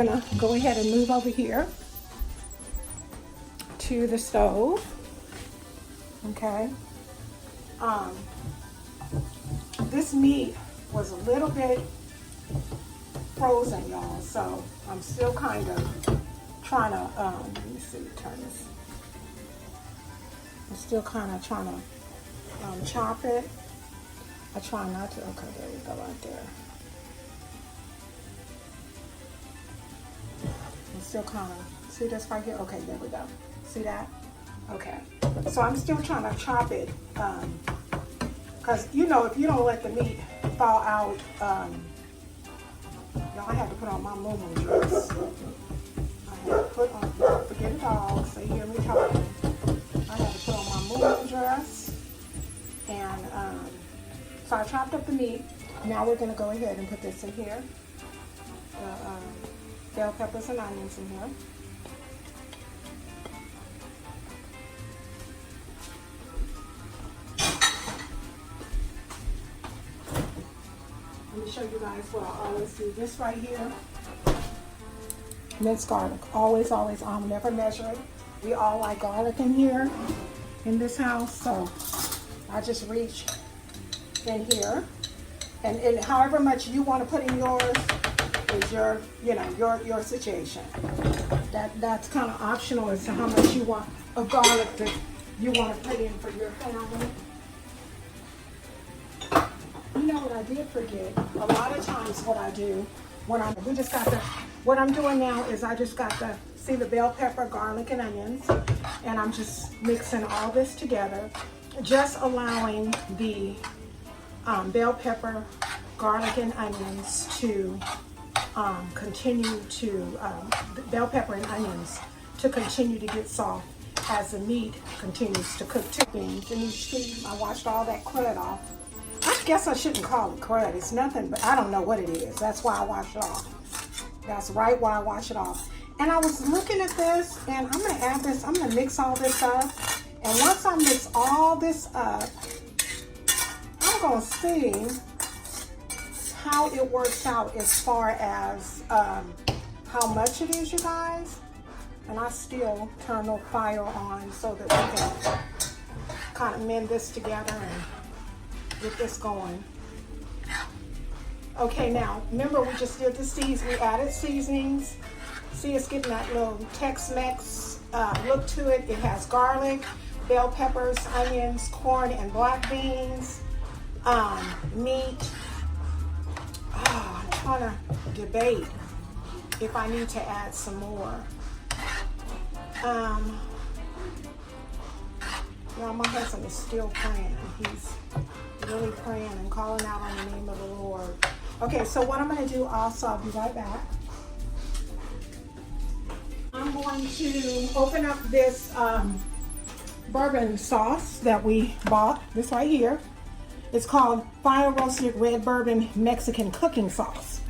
gonna go ahead and move over here to the stove. Okay. This meat was a little bit frozen, y'all, so I'm still kind of trying to, let me see, turn this. I'm still kind of trying to chop it. I try not to, okay, there we go, right there. I'm still kind of, see this right here? Okay, there we go. See that? Okay. So I'm still trying to chop it, because, you know, if you don't let the meat fall out, y'all, I had to put on my moo dress. I had to put on, forget a dog, so you hear me talking. I had to put on my moo dress, and so I chopped up the meat. Now we're going to go ahead and put this in here. Bell peppers and onions in here. Let me show you guys what I always do. This right here, minced garlic. Always, always, never measure it. We all like garlic in here, in this house, so I just reach in here. And however much you want to put in yours is your, you know, your situation. That's kind of optional as to how much you want of garlic that you want to put in for your family. You know what I did forget? A lot of times what I do when what I'm doing now is I just got see the bell pepper, garlic, and onions, and I'm just mixing all this together, just allowing the bell pepper, garlic, and onions to continue to, the bell pepper and onions to continue to get soft as the meat continues to cook too. And you see, I washed all that crud off. I guess I shouldn't call it crud. It's nothing, but I don't know what it is. That's why I wash it off. That's right why I wash it off. And I was looking at this, and I'm going to add this. I'm going to mix all this up. And once I mix all this up, I'm going to see how it works out as far as how much it is, you guys. And I still turn the fire on so that we can kind of mend this together and get this going. Okay, now remember we just did the seasonings. We added seasonings. See, it's getting that little Tex-Mex look to it. It has garlic, bell peppers, onions, corn, and black beans, meat. I'm trying to debate if I need to add some more. Y'all, my husband is still praying. He's really praying and calling out on the name of the Lord. Okay, so what I'm going to do also, I'll be right back. I'm going to open up this bourbon sauce that we bought, this right here. It's called Fire Roasted Red Bourbon Mexican Cooking Sauce.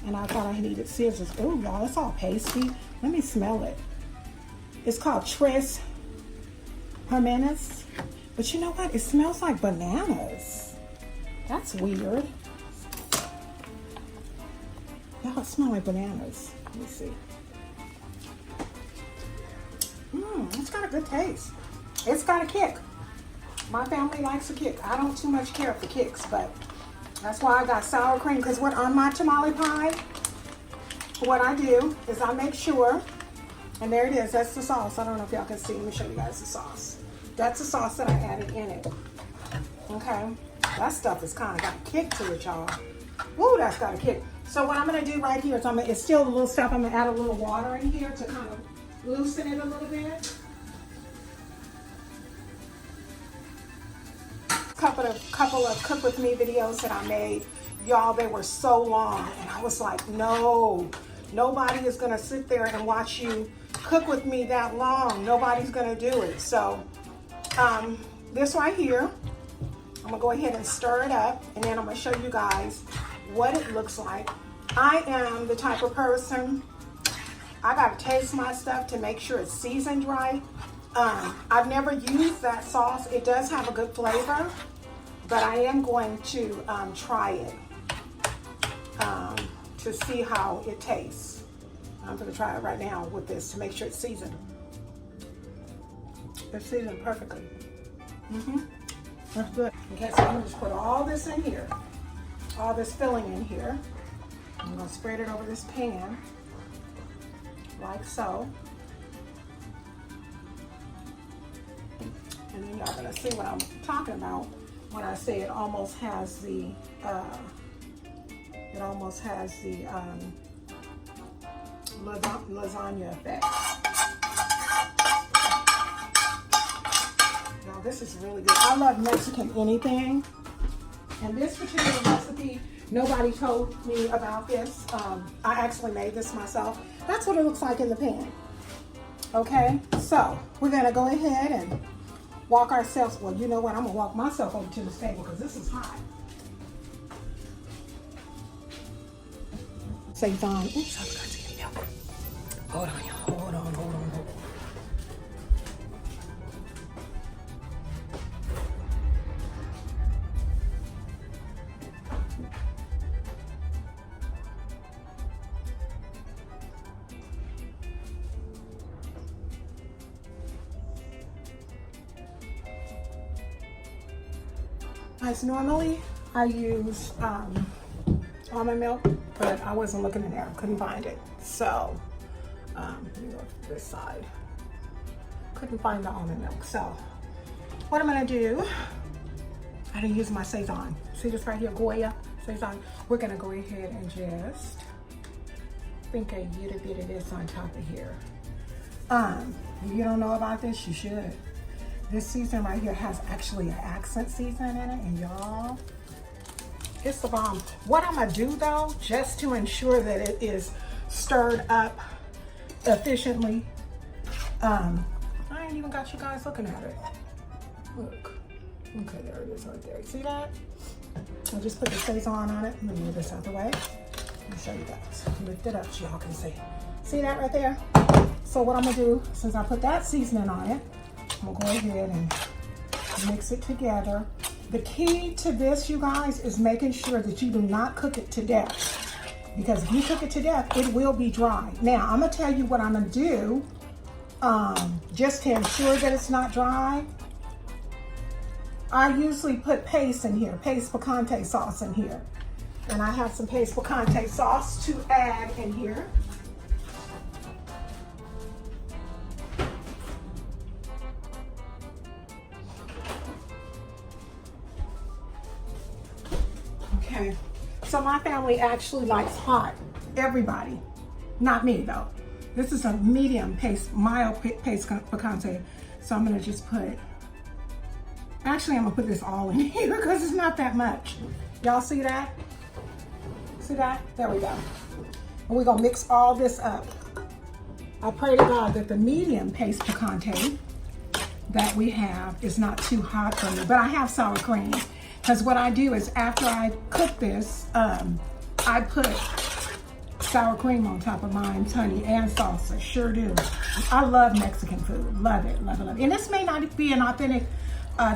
And I thought I needed scissors. Oh, y'all, it's all pasty. Let me smell it. It's called Tres Hermanas. But you know what? It smells like bananas. That's weird. Y'all, it smells like bananas. Let me see. It's got a good taste. It's got a kick. My family likes a kick. I don't too much care for kicks, but that's why I got sour cream. Because what on my tamale pie, what I do is I make sure, and there it is. That's the sauce. I don't know if y'all can see. Let me show you guys the sauce. That's the sauce that I added in it. Okay, that stuff has kind of got a kick to it, y'all. Woo, that's got a kick. So what I'm gonna do right here is it's still a little stuff. I'm gonna add a little water in here to kind of loosen it a little bit. Couple of cook with me videos that I made, y'all, they were so long, and I was like, no, nobody is gonna sit there and watch you cook with me that long. Nobody's gonna do it. So this right here, I'm gonna go ahead and stir it up, and then I'm gonna show you guys what it looks like. I am the type of person, I gotta taste my stuff to make sure it's seasoned right. I've never used that sauce. It does have a good flavor, but I am going to try it to see how it tastes. I'm gonna try it right now with this to make sure it's seasoned. It's seasoned perfectly. That's good. Okay, so I'm gonna just put all this in here, all this filling in here. I'm gonna spread it over this pan, like so. And then y'all gonna see what I'm talking about when I say it almost has the, lasagna effect. Now this is really good. I love Mexican anything. And this particular recipe, nobody told me about this. I actually made this myself. That's what it looks like in the pan. Okay, so we're gonna go ahead and walk ourselves. Well, you know what? I'm gonna walk myself over to this table because this is hot. Seitan. Oops, I forgot to get milk. Hold on, y'all. Hold on. Guys, normally I use almond milk, but I wasn't looking in there, couldn't find it. So let me go to this side. Couldn't find the almond milk. So what I'm gonna do, I didn't use my Seitan. See this right here, Goya Seitan. We're gonna go ahead and just sprinkle a little bit of this on top of here. If you don't know about this, you should. This season right here has actually an accent season in it, and y'all, it's the bomb. What I'm gonna do though, just to ensure that it is stirred up efficiently, I ain't even got you guys looking at it. Look, okay, there it is right there. See that? I'll just put the Seitan on it. Let me move this out the way. Let me show you guys. Lift it up so y'all can see. See that right there? So what I'm gonna do, since I put that seasoning on it, I'm gonna go ahead and mix it together. The key to this, you guys, is making sure that you do not cook it to death. Because if you cook it to death, it will be dry. Now, I'm gonna tell you what I'm gonna do, just to ensure that it's not dry. I usually put paste in here, paste picante sauce in here. And I have some paste picante sauce to add in here. Okay, so my family actually likes hot. Everybody, not me though. This is a medium paste, mild paste picante. So I'm gonna just put, actually I'm gonna put this all in here because it's not that much. Y'all see that? See that? There we go. And we're gonna mix all this up. I pray to God that the medium paste picante that we have is not too hot for me, but I have sour cream. Because what I do is after I cook this, I put sour cream on top of mine, honey, and salsa. Sure do. I love Mexican food. Love it, love it, love it. And this may not be an authentic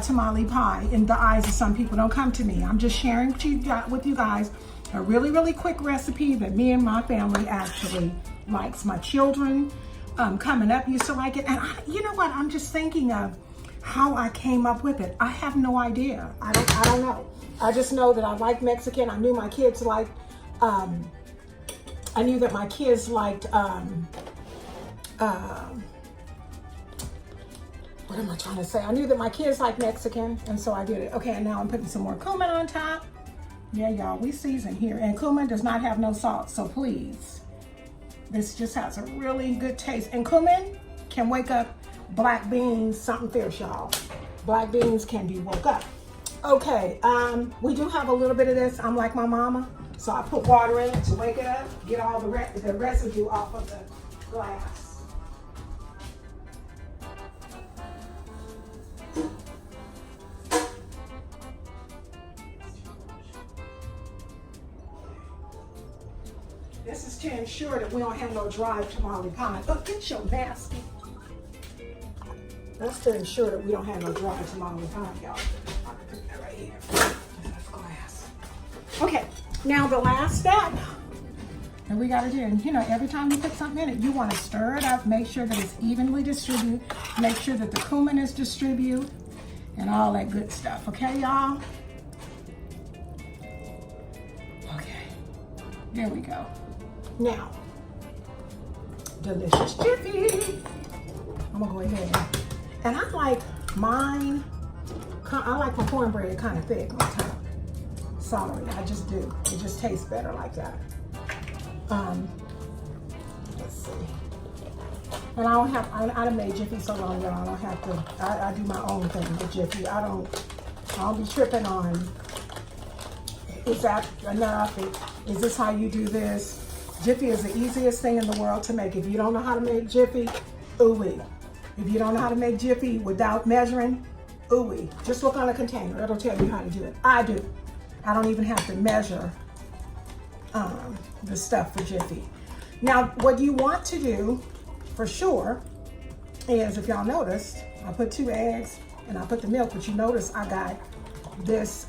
tamale pie in the eyes of some people. Don't come to me. I'm just sharing with you guys a really, really quick recipe that me and my family actually likes. My children coming up used to like it. And you know what? I'm just thinking of how I came up with it. I have no idea. I don't know. I just know that I like Mexican. I knew my kids liked, I knew that my kids liked, what am I trying to say? I knew that my kids like Mexican, and so I did it. Okay, and now I'm putting some more cumin on top. Yeah, y'all, we season here. And cumin does not have no salt, so please. This just has a really good taste. And cumin can wake up black beans, something fierce, y'all. Black beans can be woke up. Okay, we do have a little bit of this. I'm like my mama, so I put water in it to wake it up, get all the residue off of the glass. This is to ensure that we don't have no dry tamale pie. Oh, get your nasty. That's to ensure that we don't have no dry tamale pie, y'all. I can put that right here. That's glass. Okay, now the last step that we got to do. And you know, every time you put something in it, you want to stir it up, make sure that it's evenly distributed, make sure that the cumin is distributed, and all that good stuff. Okay, y'all? Okay, there we go. Now, delicious Jiffy. I'm gonna go ahead and I like mine. I like my cornbread kind of thick on top. Sorry, I just do. It just tastes better like that. Let's see. And I don't have, I done made Jiffy so long, y'all. I don't have to, I do my own thing with Jiffy. I don't be tripping on, is that enough? Is this how you do this? Jiffy is the easiest thing in the world to make. If you don't know how to make Jiffy, ooh-wee. If you don't know how to make Jiffy without measuring, ooh-wee. Just look on a container. It'll tell you how to do it. I do. I don't even have to measure the stuff for Jiffy. Now, what you want to do, for sure, is, if y'all noticed, I put 2 eggs and I put the milk, but you notice I got this,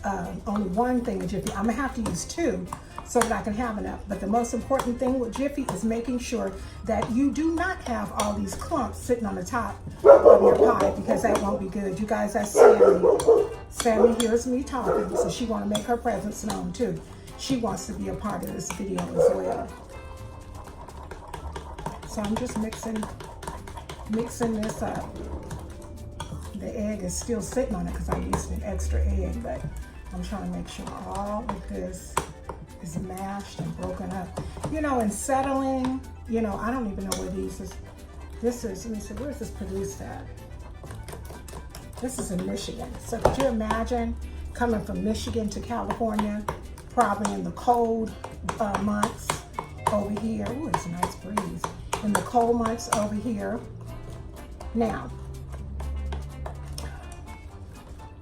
only one thing of Jiffy. I'm gonna have to use 2 so that I can have enough. But the most important thing with Jiffy is making sure that you do not have all these clumps sitting on the top of your pie, because that won't be good. You guys, that's Sammy. Sammy hears me talking, so she wanna make her presence known too. She wants to be a part of this video as well. So I'm just mixing this up. The egg is still sitting on it because I used an extra egg, but I'm trying to make sure all of this is mashed and broken up. You know, and settling, you know, I don't even know where this is, let me see, where's this produced at? This is in Michigan. So could you imagine coming from Michigan to California, probably in the cold months over here. Ooh, it's a nice breeze. In the cold months over here. Now,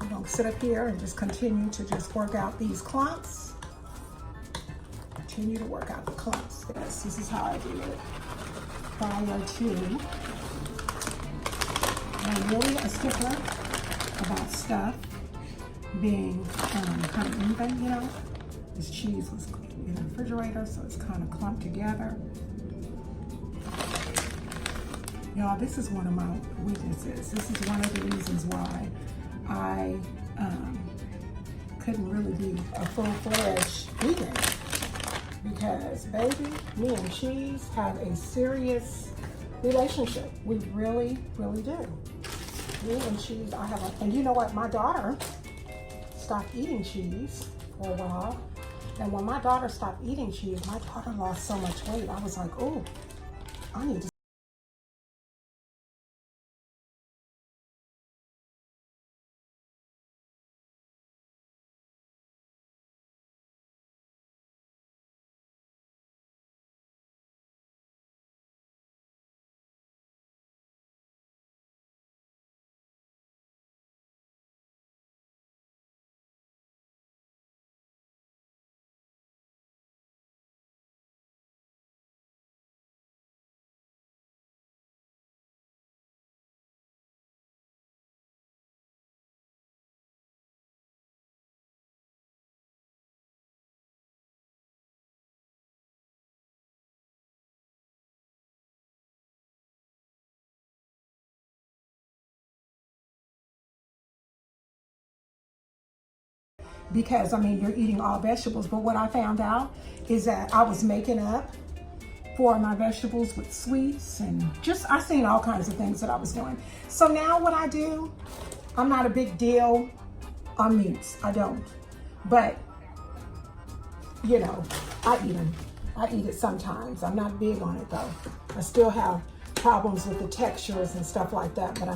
I'm gonna sit up here and just continue to just work out these clumps. Continue to work out the clumps. Yes, this is how I do it. Prior to. I'm really a stickler about stuff being kind of even, you know. This cheese was in the refrigerator, so it's kind of clumped together. Y'all, this is one of my weaknesses. This is one of the reasons why I couldn't really be a full-fledged vegan. Because, baby, me and cheese have a serious relationship. We really, really do. Me and cheese, and you know what? My daughter stopped eating cheese for a while. And when my daughter stopped eating cheese, my daughter lost so much weight. I was like, oh, I need to. Because, I mean, you're eating all vegetables, but what I found out is that I was making up for my vegetables with sweets and just, I seen all kinds of things that I was doing. So now what I do, I'm not a big deal on meats, I don't. But, you know, I eat them. I eat it sometimes. I'm not big on it though. I still have problems with the textures and stuff like that, but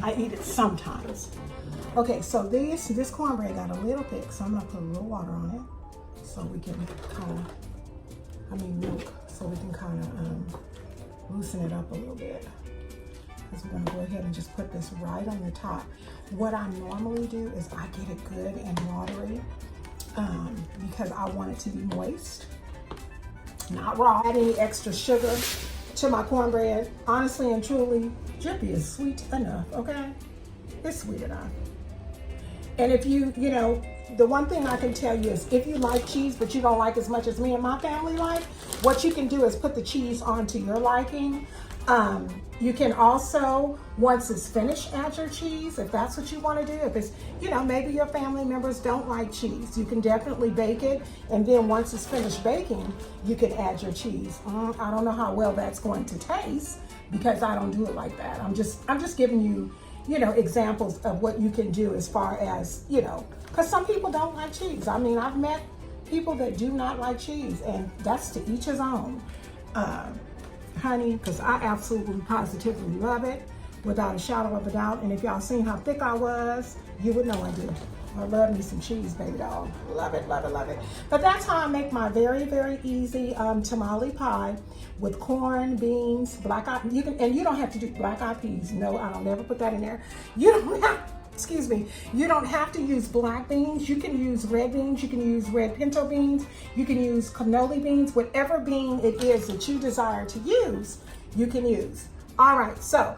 I eat it sometimes. Okay, so this cornbread got a little thick, so I'm gonna put a little water on it so we can kind of, milk, so we can kind of loosen it up a little bit. Because we're gonna go ahead and just put this right on the top. What I normally do is I get it good and watery because I want it to be moist, not raw. Add any extra sugar to my cornbread. Honestly and truly, Jiffy is sweet enough, okay? It's sweet enough. And if you know, the one thing I can tell you is if you like cheese, but you don't like as much as me and my family like, what you can do is put the cheese onto your liking. You can also, once it's finished, add your cheese if that's what you want to do. If it's, you know, maybe your family members don't like cheese, you can definitely bake it. And then once it's finished baking, you can add your cheese. I don't know how well that's going to taste because I don't do it like that. I'm just giving you, you know, examples of what you can do as far as, you know, because some people don't like cheese. I mean, I've met people that do not like cheese, and that's to each his own. Honey, because I absolutely positively love it without a shadow of a doubt. And if y'all seen how thick I was, you would know I do. I love me some cheese, baby doll. Love it, love it, love it. But that's how I make my very, very easy tamale pie with corn, beans, black eyed. You can, and you don't have to do black eyed peas. No, I don't never put that in there. You don't have. Excuse me, you don't have to use black beans. You can use red beans. You can use red pinto beans. You can use cannoli beans. Whatever bean it is that you desire to use, you can use. All right, so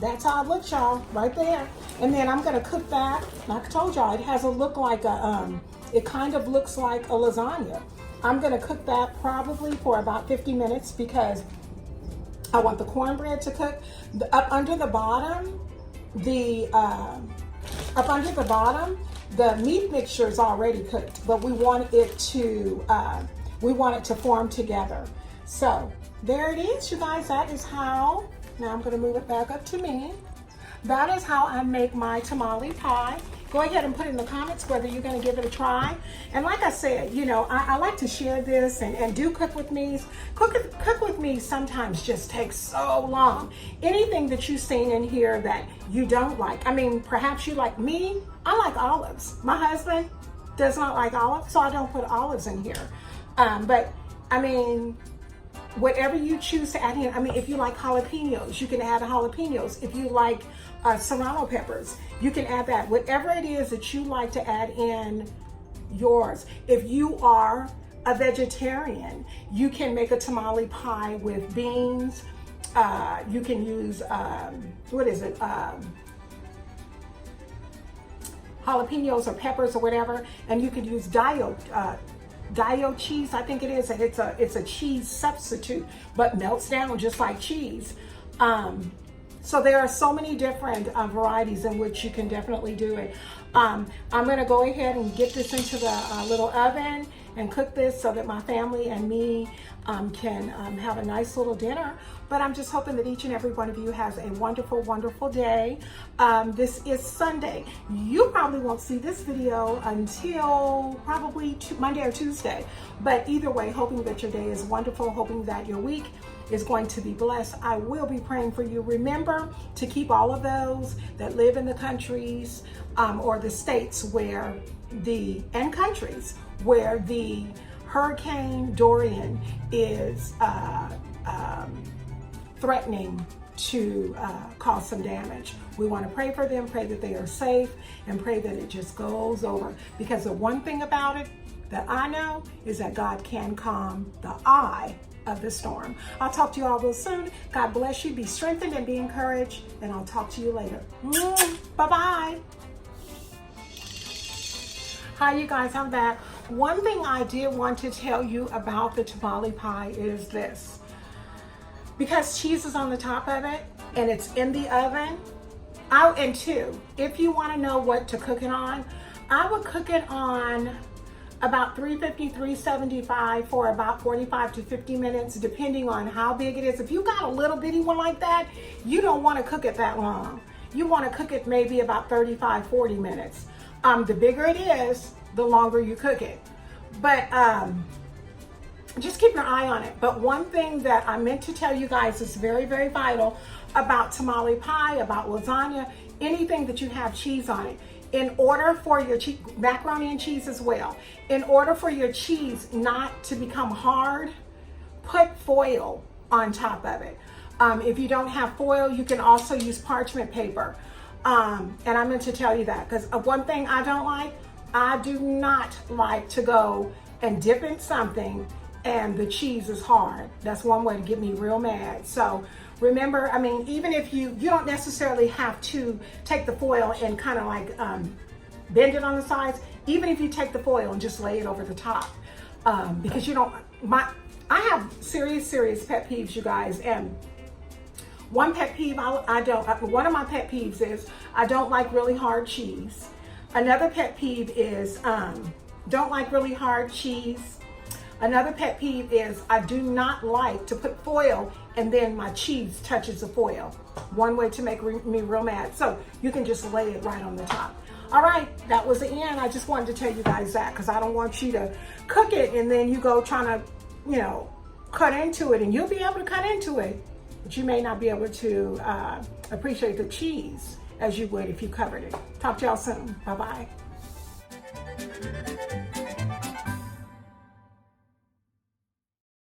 that's how it looks, y'all, right there. And then I'm gonna cook that. Like I told y'all, it has a look like a, it kind of looks like a lasagna. I'm gonna cook that probably for about 50 minutes because I want the cornbread to cook. Up under the bottom, the meat mixture is already cooked, but we want it to form together. So there it is, you guys. That is how. Now I'm going to move it back up to me. That is how I make my tamale pie. Go ahead and put in the comments whether you're going to give it a try. And like I said, you know, I like to share this and do cook with me. Cook with me sometimes just takes so long. Anything that you've seen in here that you don't like, I mean, perhaps you like me, I like olives. My husband does not like olives, so I don't put olives in here. But I mean, whatever you choose to add in. I mean, if you like jalapenos, you can add jalapenos. If you like serrano peppers, you can add that. Whatever it is that you like to add in yours. If you are a vegetarian, you can make a tamale pie with beans. You can use, jalapenos or peppers or whatever, and you could use Dio cheese, I think it is. It's a cheese substitute, but melts down just like cheese. So there are so many different varieties in which you can definitely do it. I'm gonna go ahead and get this into the little oven and cook this so that my family and me can have a nice little dinner. But I'm just hoping that each and every one of you has a wonderful, wonderful day. This is Sunday. You probably won't see this video until probably Monday or Tuesday. But either way, hoping that your day is wonderful, hoping that your week is going to be blessed. I will be praying for you. Remember to keep all of those that live in the countries or the states where and countries where the Hurricane Dorian is threatening to cause some damage. We want to pray for them, pray that they are safe, and pray that it just goes over. Because the one thing about it that I know is that God can calm the eye of the storm. I'll talk to you all real soon. God bless you. Be strengthened and be encouraged. And I'll talk to you later. Bye-bye. Hi, you guys. I'm back. One thing I did want to tell you about the tamale pie is this. Because cheese is on the top of it and it's in the oven. And two, if you want to know what to cook it on, I would cook it on about 350, 375 for about 45 to 50 minutes, depending on how big it is. If you got a little bitty one like that, you don't want to cook it that long. You want to cook it maybe about 35, 40 minutes. The bigger it is, the longer you cook it. But just keep your eye on it. But one thing that I meant to tell you guys is very, very vital about tamale pie, about lasagna, anything that you have cheese on it. In order for your macaroni and cheese as well, in order for your cheese not to become hard, put foil on top of it. If you don't have foil, you can also use parchment paper. And I meant to tell you that because one thing I don't like, I do not like to go and dip in something and the cheese is hard. That's one way to get me real mad. So remember, I mean, even if you don't necessarily have to take the foil and kind of like bend it on the sides. even if you take the foil and just lay it over the top, because you don't, I have serious pet peeves, you guys, and one pet peeve one of my pet peeves is I don't like really hard cheese. Another pet peeve is don't like really hard cheese. Another pet peeve is I do not like to put foil and then my cheese touches the foil. One way to make me real mad. So you can just lay it right on the top. All right, that was the end. I just wanted to tell you guys that because I don't want you to cook it and then you go trying to, you know, cut into it, and you'll be able to cut into it, but you may not be able to appreciate the cheese as you would if you covered it. Talk to y'all soon. Bye-bye.